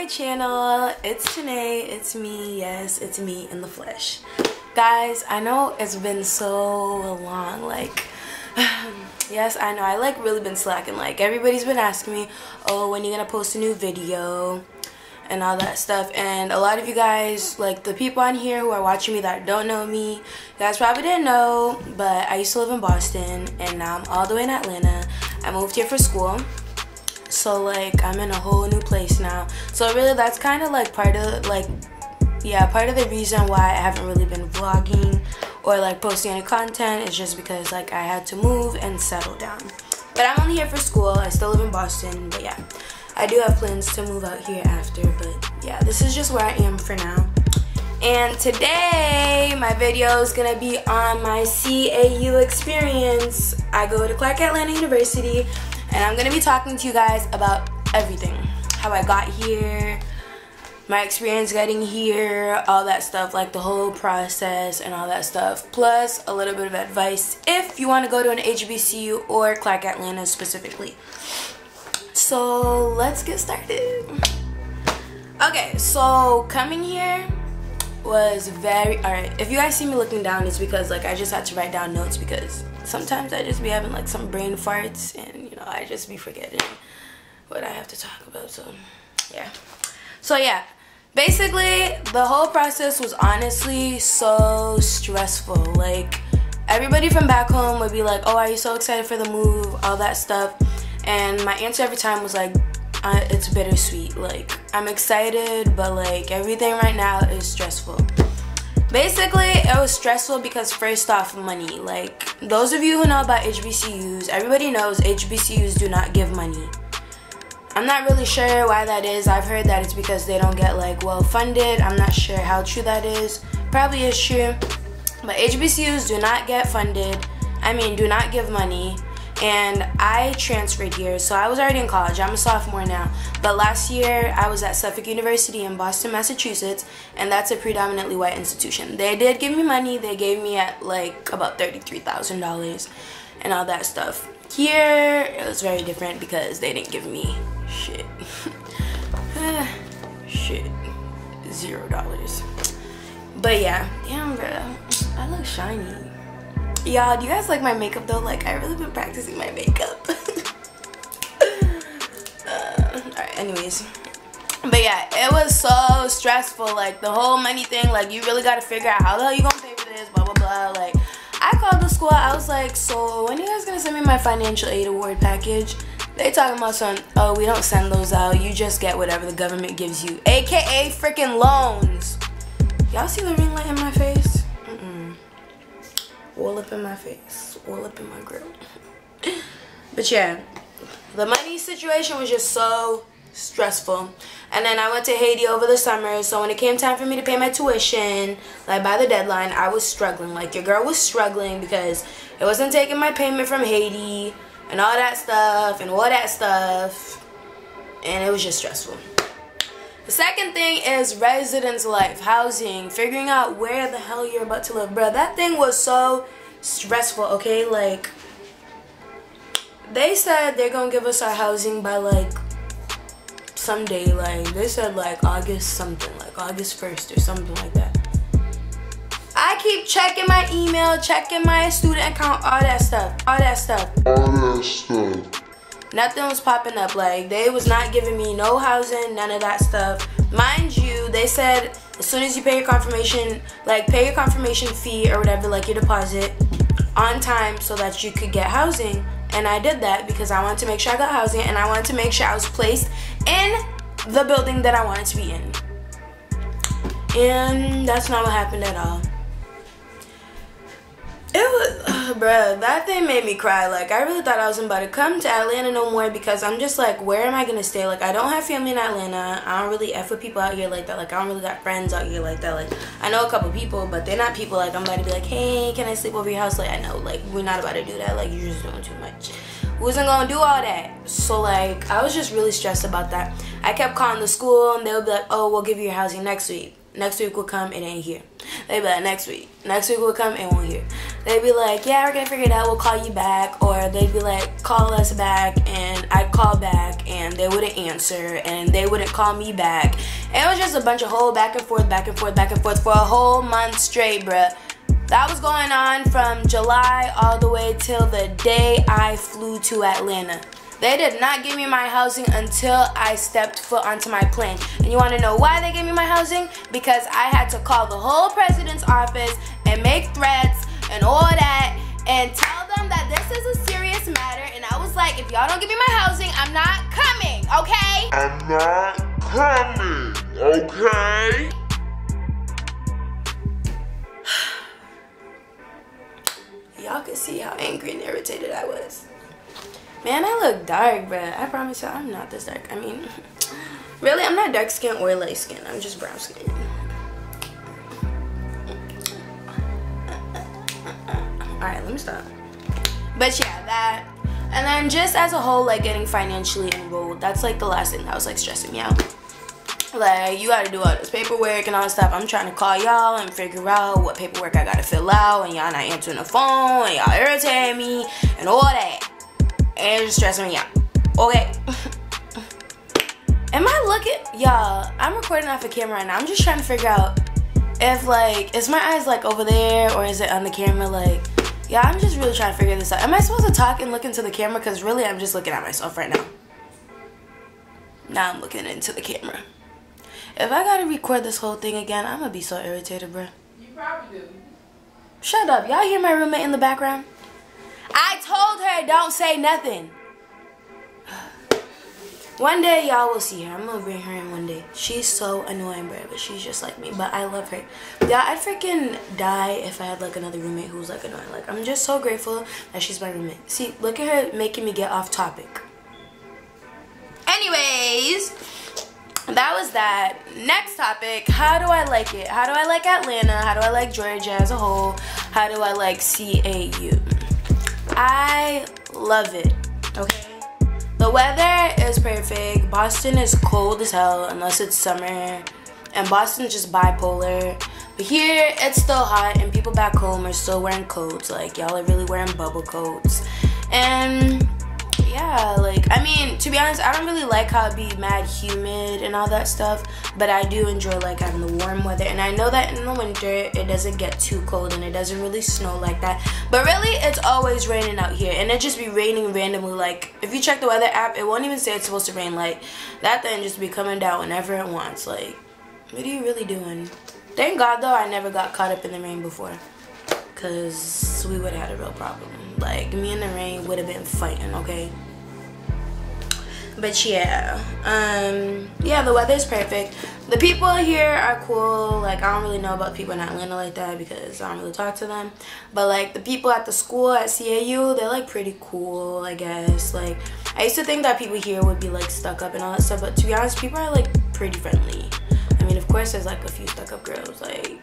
my channel. It's Janae. It's me. Yes, it's me in the flesh. Guys, I know it's been so long. Like, yes, I know. I like really been slacking. Like, everybody's been asking me, oh, when you gonna post a new video and all that stuff. And a lot of you guys, like the people on here who are watching me that don't know me, you guys probably didn't know, but I used to live in Boston and now I'm all the way in Atlanta. I moved here for school. So like I'm in a whole new place now. So really that's kind of like part of the reason why I haven't really been vlogging or like posting any content is just because like I had to move and settle down. But I'm only here for school. I still live in Boston, but yeah, I do have plans to move out here after, but yeah, this is just where I am for now. And today my video is gonna be on my CAU experience. I go to Clark Atlanta University and I'm gonna be talking to you guys about everything. How I got here, my experience getting here, all that stuff, like the whole process and all that stuff. Plus a little bit of advice if you wanna go to an HBCU or Clark Atlanta specifically. So let's get started. Okay, so coming here was alright. If you guys see me looking down, it's because like I just had to write down notes because sometimes I just be having like some brain farts and you know I just be forgetting what I have to talk about. So yeah, basically the whole process was honestly so stressful. Like everybody from back home would be like, oh, are you so excited for the move, all that stuff, and my answer every time was like, it's bittersweet. Like I'm excited, but like everything right now is stressful. Basically it was stressful because first off, money. Like those of you who know about HBCUs, everybody knows HBCUs do not give money. I'm not really sure why that is. I've heard that it's because they don't get like well funded. I'm not sure how true that is. Probably is true, but HBCUs do not get funded. I mean, do not give money. And I transferred here, so I was already in college. I'm a sophomore now, but last year I was at Suffolk University in Boston, Massachusetts, and that's a predominantly white institution. They did give me money. They gave me at like about $33,000 and all that stuff. Here it was very different because they didn't give me shit. Shit, $0. But yeah, damn bro, I look shiny. Y'all, do you guys like my makeup though? Like, I've really been practicing my makeup. Alright, anyways. But yeah, it was so stressful. Like, the whole money thing, like, you really gotta figure out how the hell you gonna pay for this, blah, blah, blah. Like, I called the school. I was like, so when are you guys gonna send me my financial aid award package? They talking about some, oh, we don't send those out. You just get whatever the government gives you. AKA freaking loans. Y'all see the ring light in my face? All up in my face, all up in my grill. But yeah, the money situation was just so stressful. And then I went to Haiti over the summer, so when it came time for me to pay my tuition, like by the deadline, I was struggling. Like your girl was struggling because it wasn't taking my payment from Haiti and all that stuff and all that stuff, and it was just stressful. The second thing is residence life, housing, figuring out where the hell you're about to live. Bro, that thing was so stressful, okay? Like, they said they're gonna give us our housing by like someday. Like, they said like August something, like August 1st or something like that. I keep checking my email, checking my student account, all that stuff. Nothing was popping up. Like, they was not giving me no housing, none of that stuff. Mind you, they said as soon as you pay your confirmation, like pay your confirmation fee or whatever, like your deposit, on time so that you could get housing. And I did that because I wanted to make sure I got housing and I wanted to make sure I was placed in the building that I wanted to be in. And that's not what happened at all. It was, bruh, that thing made me cry. Like, I really thought I wasn't about to come to Atlanta no more because I'm just like, where am I gonna stay? Like, I don't have family in Atlanta. I don't really F with people out here like that. Like, I don't really got friends out here like that. Like, I know a couple people, but they're not people like I'm about to be like, hey, can I sleep over your house? Like, I know, like, we're not about to do that. Like, you're just doing too much. Who isn't gonna do all that? So, like, I was just really stressed about that. I kept calling the school and they would be like, oh, we'll give you your housing next week. Next week will come, it ain't here. They'd be like, next week will come, it won't here. they'd be like, yeah, we're gonna figure it out, we'll call you back. Or they'd be like, call us back, and I'd call back and they wouldn't answer and they wouldn't call me back. And it was just a bunch of whole back and forth, back and forth, back and forth for a whole month straight, bruh. That was going on from July all the way till the day I flew to Atlanta. They did not give me my housing until I stepped foot onto my plane. And you want to know why they gave me my housing? Because I had to call the whole president's office and make threats and all that and tell them that this is a serious matter. And I was like, if y'all don't give me my housing, I'm not coming, okay? I'm not coming, okay? Y'all could see how angry and irritated I was. Man, I look dark, bruh. I promise you, I'm not this dark. I mean, really, I'm not dark skin or light skin. I'm just brown skin. Alright, let me stop. But yeah, that. And then just as a whole, like getting financially enrolled, that's like the last thing that was like stressing me out. Like, you gotta do all this paperwork and all this stuff. I'm trying to call y'all and figure out what paperwork I gotta fill out, and y'all not answering the phone, and y'all irritating me, and all that. And it's just stressing me out. Okay. Am I looking? Y'all, I'm recording off a camera right now. I'm just trying to figure out if, like, is my eyes, like, over there, or is it on the camera? Like, yeah, I'm just really trying to figure this out. Am I supposed to talk and look into the camera? Because really, I'm just looking at myself right now. Now I'm looking into the camera. If I gotta record this whole thing again, I'm gonna be so irritated, bruh. You probably do. Shut up. Y'all hear my roommate in the background? I told her don't say nothing. One day y'all will see her. I'm gonna bring her in one day. She's so annoying, bro, but she's just like me. But I love her. Yeah, I'd freaking die if I had like another roommate who was like annoying. Like, I'm just so grateful that she's my roommate. See, look at her making me get off topic. Anyways, that was that. Next topic, how do I like it? How do I like Atlanta? How do I like Georgia as a whole? How do I like CAU? I love it, okay? The weather is perfect. Boston is cold as hell unless it's summer. And Boston's just bipolar. But here, it's still hot and people back home are still wearing coats. Like, y'all are really wearing bubble coats. And yeah, like, I mean, to be honest, I don't really like how it be mad humid and all that stuff, but I do enjoy like having the warm weather. And I know that in the winter it doesn't get too cold and it doesn't really snow like that, but really it's always raining out here, and it just be raining randomly. Like, if you check the weather app, it won't even say it's supposed to rain. Like, that thing just be coming down whenever it wants. Like, what are you really doing? Thank God though I never got caught up in the rain before, because we would have had a real problem. Like, me and the rain would have been fighting, okay? But yeah, yeah, the weather's perfect. The people here are cool. Like, I don't really know about people in Atlanta like that because I don't really talk to them. But like, the people at the school at CAU, they're like pretty cool, I guess. Like, I used to think that people here would be like stuck up and all that stuff, but to be honest, people are like pretty friendly. I mean, of course there's like a few stuck up girls. Like,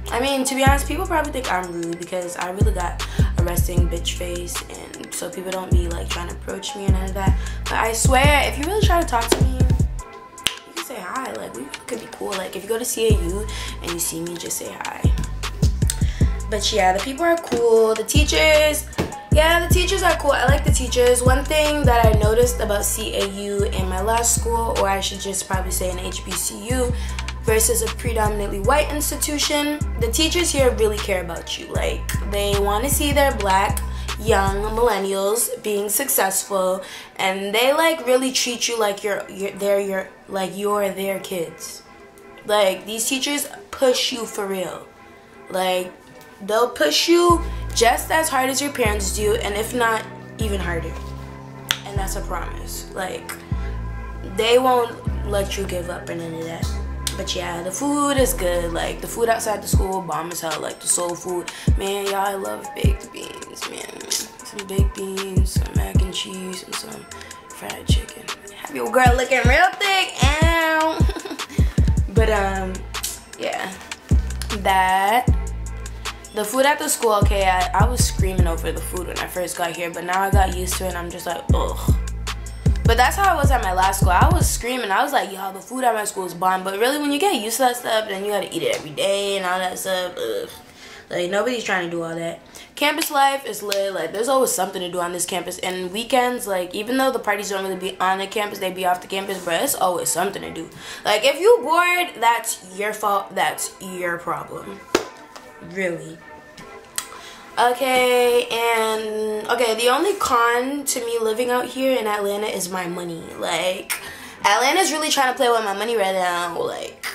I mean, to be honest, people probably think I'm rude because I really got a resting bitch face, and so people don't be like trying to approach me or none of that. But I swear, if you really try to talk to me, you can say hi. Like, we could be cool. Like, if you go to CAU and you see me, just say hi. But yeah, the people are cool. The teachers, yeah, the teachers are cool. I like the teachers. One thing that I noticed about CAU in my last school, or I should just probably say an HBCU, versus a predominantly white institution, the teachers here really care about you. Like, they want to see their black young millennials being successful, and they like really treat you like you're their kids. Like, these teachers push you for real. Like, they'll push you just as hard as your parents do, and if not, even harder. And that's a promise. Like, they won't let you give up or none of that. But yeah, the food is good. Like, the food outside the school, bomb as hell. Like, the soul food. Man, y'all, I love baked beans, man. Some baked beans, some mac and cheese, and some fried chicken. Have your girl looking real thick. Ow. But, yeah. That. The food at the school, okay, I was screaming over the food when I first got here, but now I got used to it and I'm just like, ugh. But that's how I was at my last school. I was screaming. I was like, yo, the food at my school is bomb. But really, when you get used to that stuff, then you gotta eat it every day and all that stuff. Ugh. Like, nobody's trying to do all that. Campus life is lit. Like, there's always something to do on this campus. And weekends, like, even though the parties don't really be on the campus, they be off the campus, but it's always something to do. Like, if you bored, that's your fault. That's your problem. Really. Okay, and okay, the only con to me living out here in Atlanta is my money. Like, Atlanta's really trying to play with my money right now. Like,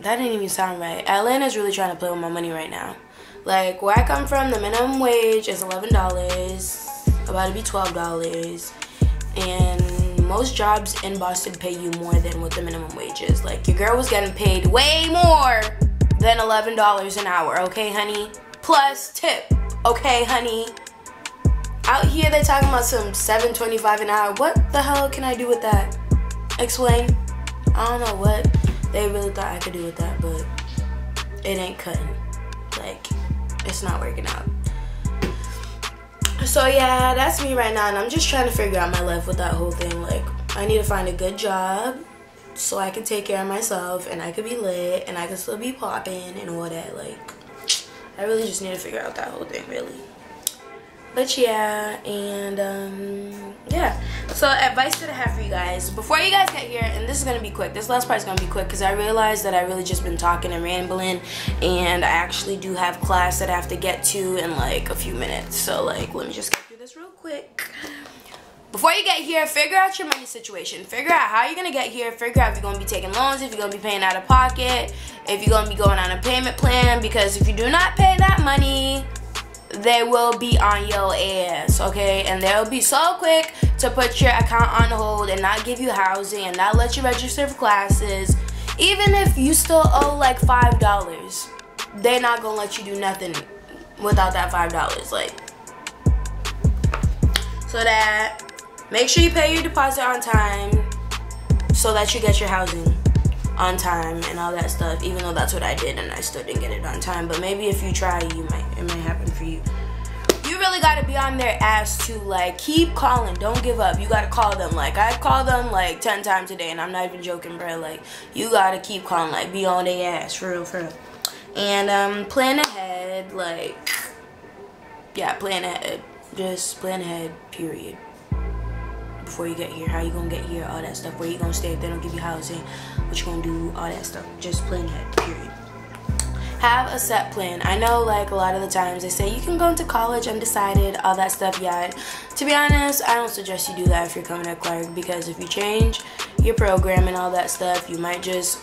that didn't even sound right. Atlanta's really trying to play with my money right now. Like, where I come from, the minimum wage is $11, about to be $12, and most jobs in Boston pay you more than what the minimum wage is. Like, your girl was getting paid way more than $11 an hour, okay, honey? Plus tip, okay, honey? Out here, they're talking about some $7.25 an hour. What the hell can I do with that? Explain. I don't know what they really thought I could do with that, but it ain't cutting. Like, it's not working out. So yeah, that's me right now, and I'm just trying to figure out my life with that whole thing. Like, I need to find a good job so I can take care of myself, and I could be lit, and I can still be popping and all that. Like, I really just need to figure out that whole thing, really. But yeah, and yeah. So advice that I have for you guys before you guys get here, and this is gonna be quick. This last part is gonna be quick because I realized that I really just been talking and rambling, and I actually do have class that I have to get to in like a few minutes. So like, let me just get through this real quick. Before you get here, figure out your money situation. Figure out how you're gonna get here. Figure out if you're gonna be taking loans, if you're gonna be paying out of pocket, if you're gonna be going on a payment plan. Because if you do not pay that money, they will be on your ass, okay? And they'll be so quick to put your account on hold and not give you housing and not let you register for classes. Even if you still owe like $5, they're not gonna let you do nothing without that $5. Like, so that, make sure you pay your deposit on time so that you get your housing on time and all that stuff, even though that's what I did and I still didn't get it on time. But maybe if you try, it might happen for you. You really got to be on their ass to like keep calling. Don't give up. You got to call them. Like, I call them like 10 times a day, and I'm not even joking, bro. Like, you got to keep calling. Like, be on their ass, for real, for real. And plan ahead. Like, yeah, plan ahead. Just plan ahead, period. Before you get here, how you gonna get here, all that stuff, where you gonna stay if they don't give you housing, what you gonna do, all that stuff. Just plan ahead, period. Have a set plan. I know like a lot of the times they say you can go into college undecided, all that stuff. Yeah, to be honest, I don't suggest you do that if you're coming to Clark, because if you change your program and all that stuff, you might just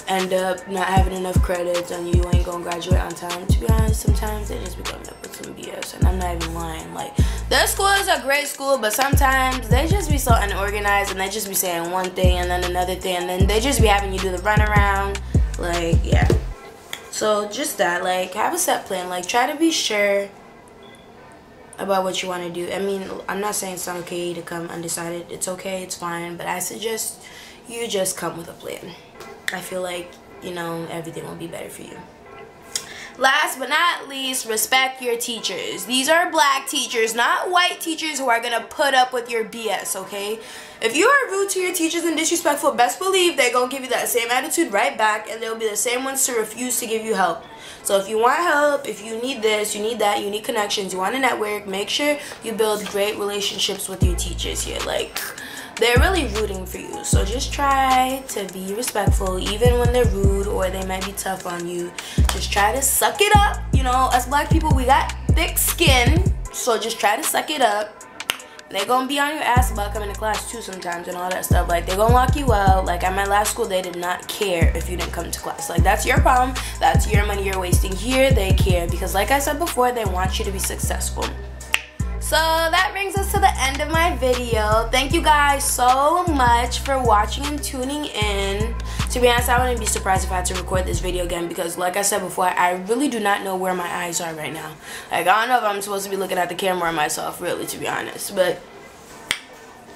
end up not having enough credits and you ain't gonna graduate on time. To be honest, sometimes they just be coming up with some BS, and I'm not even lying. Like, their school is a great school, but sometimes they just be so unorganized, and they just be saying one thing and then another thing, and then they just be having you do the runaround. Like, yeah. So just that, like, have a set plan. Like, try to be sure about what you want to do. I mean, I'm not saying it's not okay to come undecided. It's okay, it's fine, but I suggest you just come with a plan. I feel like, you know, everything will be better for you. Last but not least, respect your teachers. These are black teachers, not white teachers who are going to put up with your BS, okay? If you are rude to your teachers and disrespectful, best believe they're going to give you that same attitude right back, and they'll be the same ones to refuse to give you help. So if you want help, if you need this, you need that, you need connections, you want a network, make sure you build great relationships with your teachers here. Like, they're really rooting for you, so just try to be respectful even when they're rude or they might be tough on you. Just try to suck it up. You know, as black people, we got thick skin, so just try to suck it up. They're gonna be on your ass about coming to class too sometimes and all that stuff. Like, they're gonna lock you out. Like, at my last school, they did not care if you didn't come to class. Like, that's your problem. That's your money you're wasting. Here, they care because, like I said before, they want you to be successful. So that brings us to the end of my video. Thank you guys so much for watching and tuning in. To be honest, I wouldn't be surprised if I had to record this video again because, like I said before, I really do not know where my eyes are right now. Like, I don't know if I'm supposed to be looking at the camera or myself, really, to be honest. But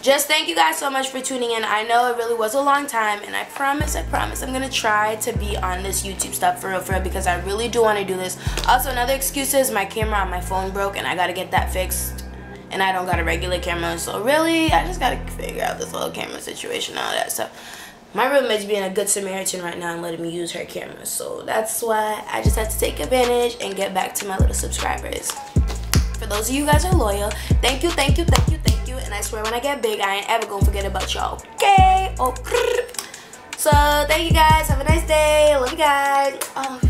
just thank you guys so much for tuning in. I know it really was a long time, and I promise I'm gonna try to be on this YouTube stuff for real, because I really do want to do this. Also, another excuse is my camera on my phone broke, and I gotta get that fixed. And I don't got a regular camera, so really, I just gotta figure out this little camera situation and all that stuff. my roommate's being a good Samaritan right now and letting me use her camera. So that's why I just had to take advantage and get back to my little subscribers. For those of you guys who are loyal, thank you, thank you, thank you, thank you. And I swear when I get big, I ain't ever gonna forget about y'all, okay? Oh, so thank you guys. Have a nice day. Love you guys. Oh.